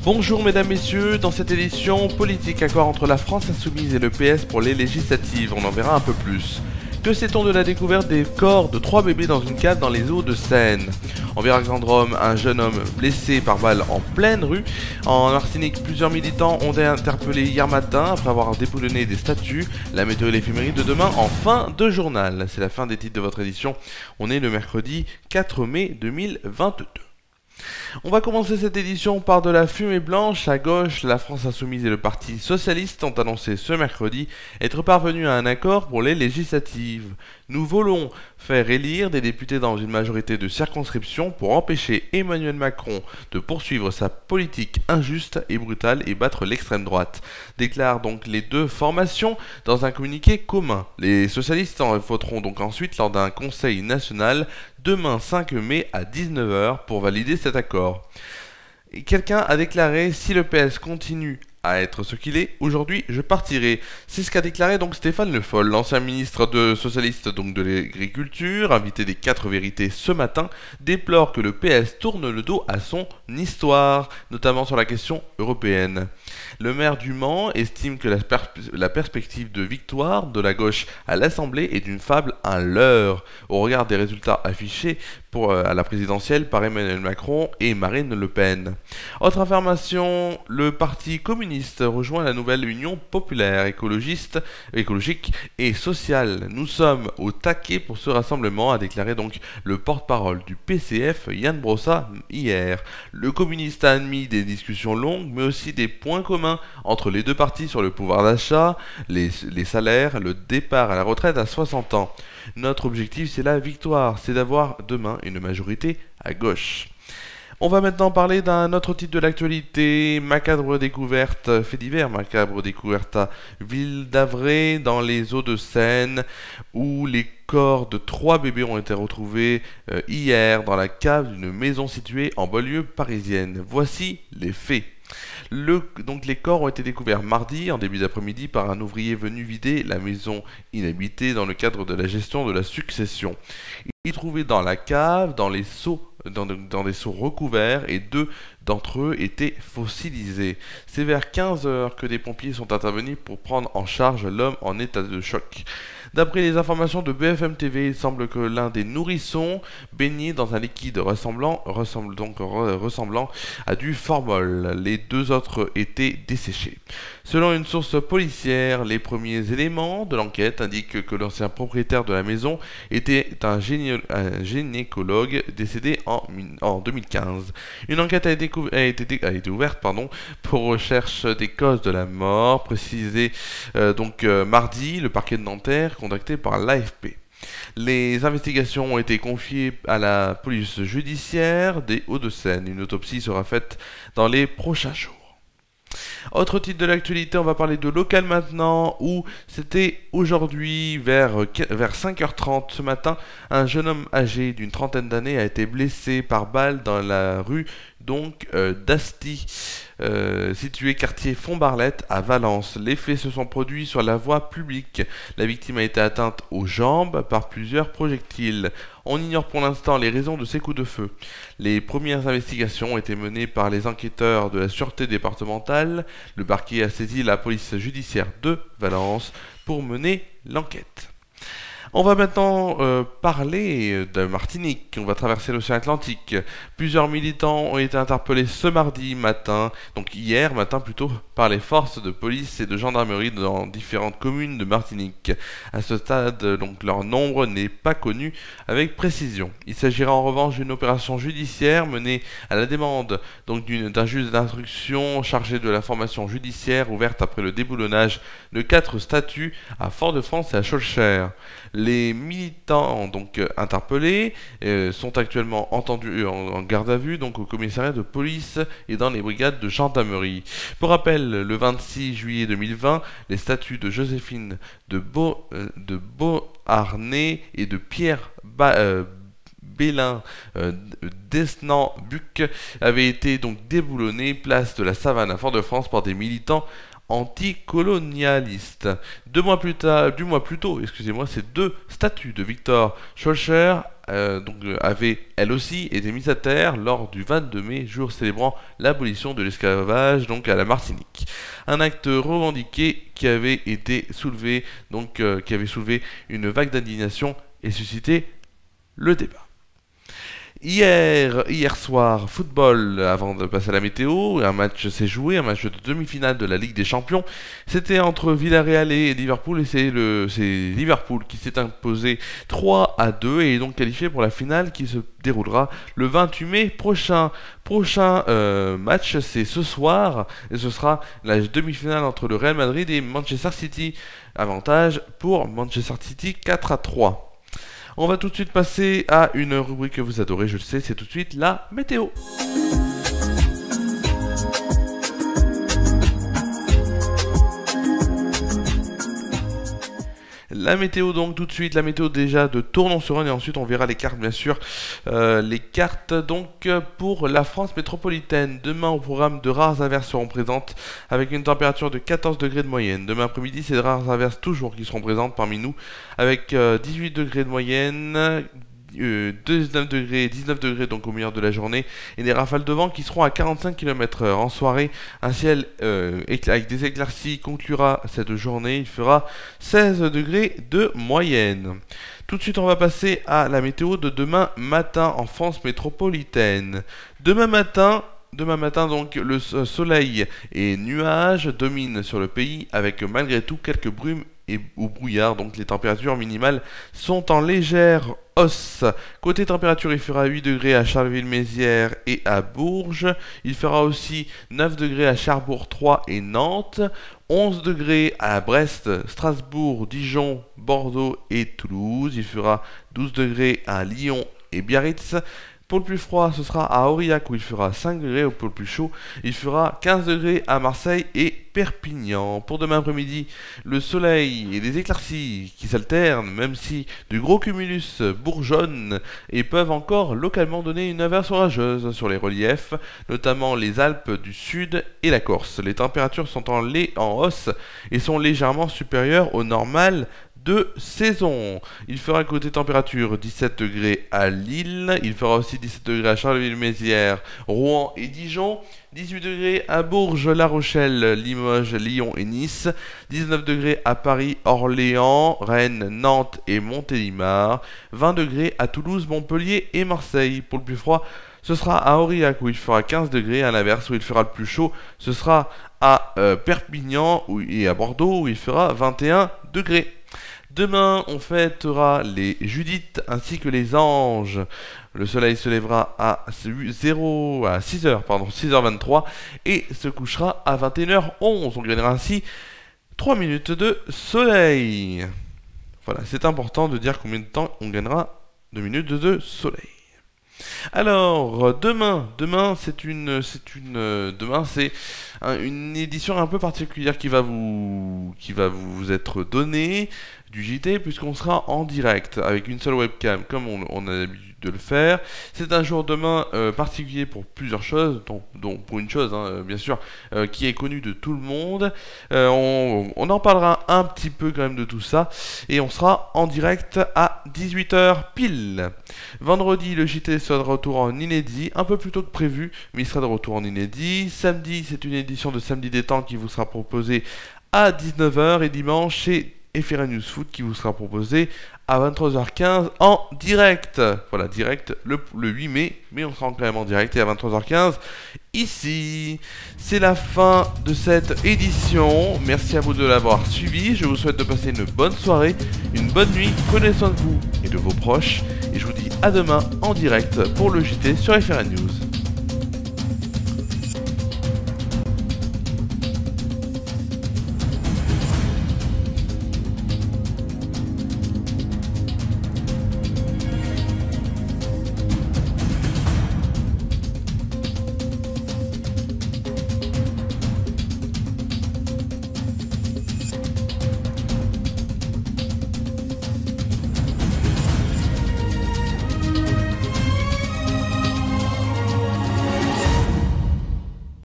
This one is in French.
Bonjour mesdames, messieurs, dans cette édition, politique, accord entre la France Insoumise et le PS pour les législatives, on en verra un peu plus. Que sait-on de la découverte des corps de 3 bébés dans une cave dans les Hauts-de-Seine? En Villard-Vendôme, un jeune homme blessé par balle en pleine rue. En Martinique, plusieurs militants ont été interpellés hier matin après avoir déboulonné des statues. La météo et l'éphéméride de demain en fin de journal. C'est la fin des titres de votre édition. On est le mercredi 4 mai 2022. On va commencer cette édition par de la fumée blanche. À gauche, la France Insoumise et le Parti Socialiste ont annoncé ce mercredi être parvenus à un accord pour les législatives. Nous voulons faire élire des députés dans une majorité de circonscriptions pour empêcher Emmanuel Macron de poursuivre sa politique injuste et brutale et battre l'extrême droite, déclarent donc les deux formations dans un communiqué commun. Les socialistes en voteront donc ensuite lors d'un conseil national demain 5 mai à 19h pour valider cet accord. Quelqu'un a déclaré « Si le PS continue à être ce qu'il est, aujourd'hui je partirai ». C'est ce qu'a déclaré donc Stéphane Le Foll, l'ancien ministre socialiste donc de l'agriculture, invité des 4 vérités ce matin, déplore que le PS tourne le dos à son histoire, notamment sur la question européenne. Le maire du Mans estime que la perspective de victoire de la gauche à l'Assemblée est une fable, un leurre, au regard des résultats affichés à la présidentielle par Emmanuel Macron et Marine Le Pen. Autre information, le Parti communiste rejoint la nouvelle Union populaire écologique et sociale. Nous sommes au taquet pour ce rassemblement, a déclaré donc le porte-parole du PCF, Yann Brossa, hier. Le communiste a admis des discussions longues, mais aussi des points communs entre les deux partis sur le pouvoir d'achat, les salaires, le départ à la retraite à 60 ans. Notre objectif, c'est la victoire, c'est d'avoir demain une majorité à gauche. On va maintenant parler d'un autre titre de l'actualité, macabre découverte, fait divers, macabre découverte à Ville d'Avray, dans les Hauts-de-Seine, où les corps de 3 bébés ont été retrouvés hier dans la cave d'une maison située en banlieue parisienne. Voici les faits. Donc les corps ont été découverts mardi en début d'après-midi par un ouvrier venu vider la maison inhabitée dans le cadre de la gestion de la succession. Il est trouvé dans la cave, dans des seaux recouverts, et 2 d'entre eux étaient fossilisés. C'est vers 15 h que des pompiers sont intervenus pour prendre en charge l'homme en état de choc. D'après les informations de BFM TV, il semble que l'un des nourrissons baignait dans un liquide ressemblant à du formol. Les 2 autres étaient desséchés. Selon une source policière, les premiers éléments de l'enquête indiquent que l'ancien propriétaire de la maison était un gynécologue décédé en 2015. Une enquête a été ouverte pour recherche des causes de la mort, précisé mardi le parquet de Nanterre, contacté par l'AFP. Les investigations ont été confiées à la police judiciaire des Hauts-de-Seine. Une autopsie sera faite dans les prochains jours. Autre titre de l'actualité, on va parler de local maintenant, où c'était aujourd'hui vers 5h30 ce matin, un jeune homme âgé d'une trentaine d'années a été blessé par balle dans la rue d'Asti, situé quartier Font-Barlette à Valence. Les faits se sont produits sur la voie publique. La victime a été atteinte aux jambes par plusieurs projectiles. On ignore pour l'instant les raisons de ces coups de feu. Les premières investigations ont été menées par les enquêteurs de la sûreté départementale. Le parquet a saisi la police judiciaire de Valence pour mener l'enquête. On va maintenant parler de Martinique. On va traverser l'océan Atlantique. Plusieurs militants ont été interpellés ce mardi matin, donc hier matin plutôt, par les forces de police et de gendarmerie dans différentes communes de Martinique. À ce stade, donc, leur nombre n'est pas connu avec précision. Il s'agira en revanche d'une opération judiciaire menée à la demande d'un juge d'instruction chargé de l'information judiciaire ouverte après le déboulonnage de 4 statues à Fort-de-France et à Schœlcher. Les militants interpellés sont actuellement entendus en garde à vue au commissariat de police et dans les brigades de gendarmerie. Pour rappel, le 26 juillet 2020, les statuts de Joséphine de Beauharnais et de Pierre Bélin d'Esnambuc avaient été déboulonnés place de la Savane à Fort-de-France par des militants anticolonialistes. 2 mois plus tôt, ces 2 statues de Victor Schœlcher avait elle aussi été mise à terre lors du 22 mai, jour célébrant l'abolition de l'esclavage donc à la Martinique. Un acte revendiqué qui avait été soulevé, qui avait soulevé une vague d'indignation et suscité le débat. Hier soir, football, avant de passer à la météo, un match s'est joué, un match de demi-finale de la Ligue des Champions. C'était entre Villarreal et Liverpool, et c'est Liverpool qui s'est imposé 3-2 et est donc qualifié pour la finale qui se déroulera le 28 mai prochain. Prochain match, c'est ce soir, et ce sera la demi-finale entre le Real Madrid et Manchester City. Avantage pour Manchester City 4-3. On va tout de suite passer à une rubrique que vous adorez, je le sais, c'est tout de suite la météo. La météo donc tout de suite, la météo déjà de Tournon-sur-Rhône et ensuite on verra les cartes bien sûr. Les cartes donc pour la France métropolitaine. Demain au programme de rares averses seront présentes avec une température de 14 degrés de moyenne. Demain après-midi c'est de rares averses toujours qui seront présentes parmi nous avec 18 degrés de moyenne. 19 degrés donc au milieu de la journée et des rafales de vent qui seront à 45 km/h. En soirée, un ciel avec des éclaircies conclura cette journée. Il fera 16 degrés de moyenne. Tout de suite, on va passer à la météo de demain matin en France métropolitaine. Demain matin, donc, le soleil et nuages dominent sur le pays avec malgré tout quelques brumes ou brouillard, donc les températures minimales sont en légère hausse. Côté température, il fera 8 degrés à Charleville-Mézières et à Bourges. Il fera aussi 9 degrés à Cherbourg 3 et Nantes. 11 degrés à Brest, Strasbourg, Dijon, Bordeaux et Toulouse. Il fera 12 degrés à Lyon et Biarritz. Pour le plus froid, ce sera à Aurillac où il fera 5 degrés. Pour le plus chaud, il fera 15 degrés à Marseille et Perpignan. Pour demain après-midi, le soleil et des éclaircies qui s'alternent, même si de gros cumulus bourgeonnent et peuvent encore localement donner une averse orageuse sur les reliefs, notamment les Alpes du Sud et la Corse. Les températures sont en hausse et sont légèrement supérieures au normal de saison. Il fera côté température 17 degrés à Lille, il fera aussi 17 degrés à Charleville-Mézières, Rouen et Dijon, 18 degrés à Bourges, La Rochelle, Limoges, Lyon et Nice, 19 degrés à Paris, Orléans, Rennes, Nantes et Montélimar, 20 degrés à Toulouse, Montpellier et Marseille. Pour le plus froid, ce sera à Aurillac où il fera 15 degrés, à l'inverse où il fera le plus chaud, ce sera à Perpignan et à Bordeaux où il fera 21 degrés. Demain, on fêtera les Judith ainsi que les anges. Le soleil se lèvera à 6h23 et se couchera à 21h11. On gagnera ainsi 3 minutes de soleil. Voilà, c'est important de dire combien de temps on gagnera 2 minutes de soleil. Alors, demain c'est une édition un peu particulière qui va vous être donnée du JT, puisqu'on sera en direct avec une seule webcam comme on a l'habitude de le faire. C'est un jour demain particulier pour plusieurs choses, dont pour une chose bien sûr qui est connue de tout le monde. On en parlera un petit peu quand même de tout ça et on sera en direct à 18h pile. Vendredi, le JT sera de retour en inédit, un peu plus tôt que prévu, mais il sera de retour en inédit. Samedi, c'est une édition de Samedi Détente qui vous sera proposée à 19h et dimanche, c'est FR News Foot qui vous sera proposé à 23h15 en direct. Voilà, direct le 8 mai, mais on sera quand même en direct et à 23h15 ici. C'est la fin de cette édition. Merci à vous de l'avoir suivi. Je vous souhaite de passer une bonne soirée, une bonne nuit. Prenez soin de vous et de vos proches. Et je vous dis à demain en direct pour le JT sur FR News.